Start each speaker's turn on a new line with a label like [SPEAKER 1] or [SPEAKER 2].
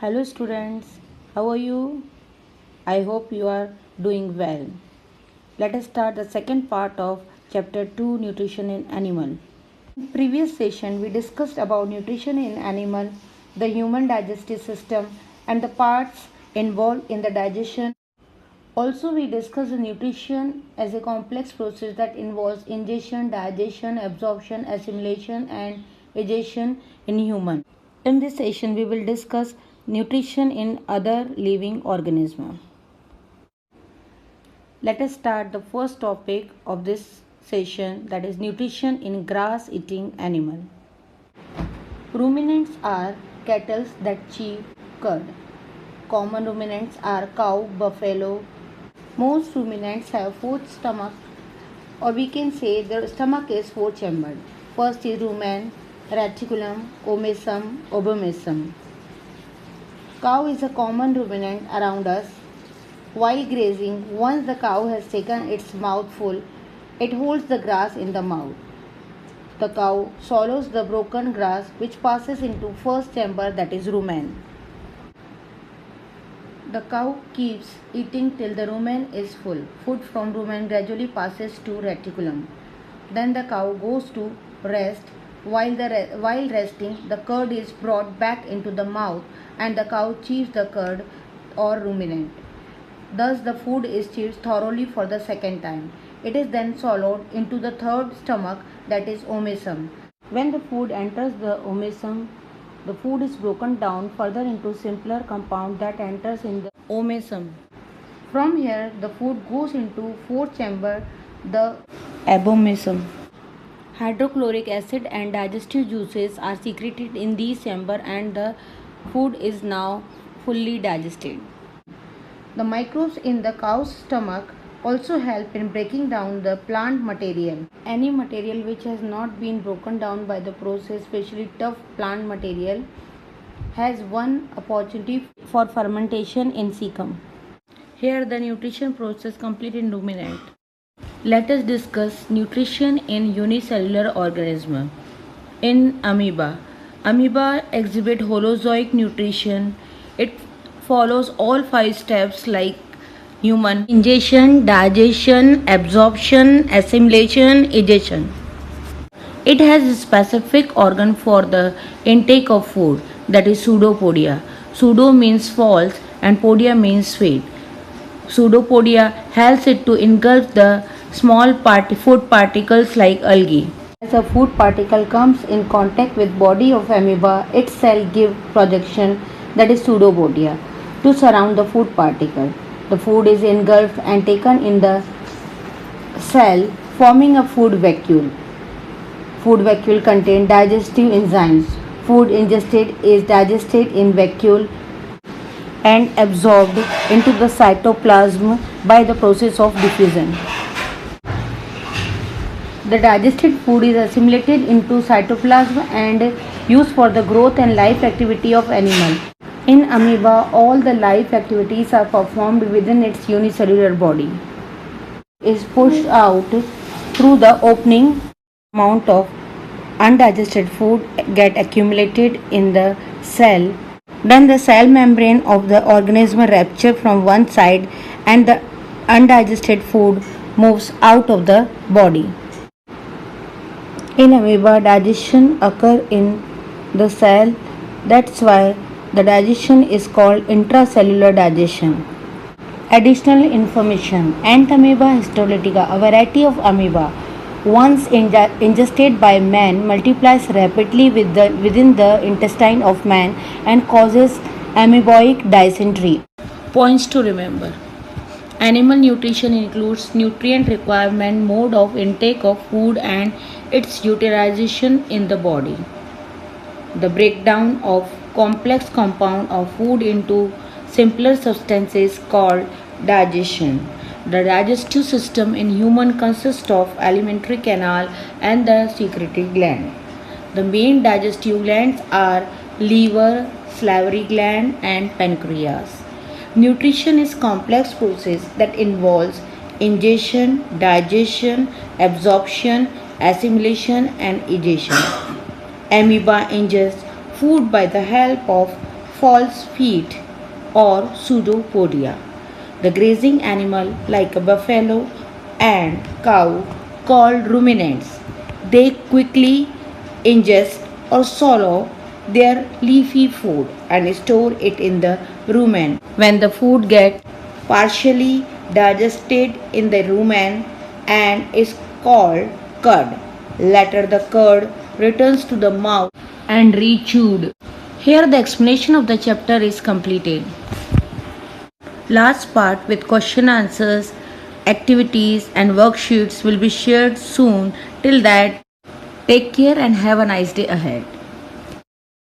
[SPEAKER 1] Hello students, how are you? I hope you are doing well. Let us start the second part of chapter 2, nutrition in animal. In previous session we discussed about nutrition in animal, the human digestive system and the parts involved in the digestion. Also we discussed the nutrition as a complex process that involves ingestion, digestion, absorption, assimilation and digestion in human. In this session, we will discuss nutrition in other living organisms. Let us start the first topic of this session, that is nutrition in grass eating animal. Ruminants are cattle that chew cud. Common ruminants are cow, buffalo. Most ruminants have four stomachs, or we can say the stomach is four chambered. First is rumen, reticulum, omasum, obomasum. Cow is a common ruminant around us. While grazing, once the cow has taken its mouthful, it holds the grass in the mouth. The cow swallows the broken grass which passes into first chamber, that is rumen. The cow keeps eating till the rumen is full. Food from rumen gradually passes to reticulum. Then the cow goes to rest. While resting, the curd is brought back into the mouth and the cow chews the curd or ruminant. Thus the food is chewed thoroughly for the second time. It is then swallowed into the third stomach, that is omasum. When the food enters the omasum, the food is broken down further into simpler compound that enters in the omasum. From here the food goes into fourth chamber, the abomasum. Hydrochloric acid and digestive juices are secreted in these chambers and the food is now fully digested. The microbes in the cow's stomach also help in breaking down the plant material. Any material which has not been broken down by the process, especially tough plant material, has one opportunity for fermentation in cecum. Here the nutrition process complete in ruminant. Let us discuss nutrition in unicellular organism. In amoeba. Amoeba exhibit holozoic nutrition. It follows all 5 steps like human: ingestion, digestion, absorption, assimilation, egestion. It has a specific organ for the intake of food, that is pseudopodia. Pseudo means false and podia means sweet. Pseudopodia helps it to engulf the small food particles like algae. As a food particle comes in contact with body of amoeba, its cell give projection, that is pseudopodia, to surround the food particle. The food is engulfed and taken in the cell, forming a food vacuole. Food vacuole contain digestive enzymes. Food ingested is digested in vacuole and absorbed into the cytoplasm by the process of diffusion. The digested food is assimilated into cytoplasm and used for the growth and life activity of animal. In amoeba, all the life activities are performed within its unicellular body. Is pushed out through the opening. Amount of undigested food get accumulated in the cell. Then the cell membrane of the organism rupture from one side and the undigested food moves out of the body. In amoeba, digestion occurs in the cell. That's why the digestion is called intracellular digestion. Additional information: Entamoeba histolytica, a variety of amoeba, once ingested by man, multiplies rapidly within the intestine of man and causes amoeboic dysentery. Points to remember: animal nutrition includes nutrient requirement, mode of intake of food and its utilization in the body. The breakdown of complex compound of food into simpler substances called digestion. The digestive system in human consists of alimentary canal and the secretory gland. The main digestive glands are liver, salivary gland and pancreas. Nutrition is complex process that involves ingestion, digestion, absorption, assimilation and egestion. Amoeba ingests food by the help of false feet or pseudopodia. The grazing animal like a buffalo and cow called ruminants. They quickly ingest or swallow their leafy food and store it in the rumen. When the food gets partially digested in the rumen and is called curd. Later the curd returns to the mouth and rechewed. Here the explanation of the chapter is completed. Last part with question answers, activities and worksheets will be shared soon. Till that, take care and have a nice day ahead.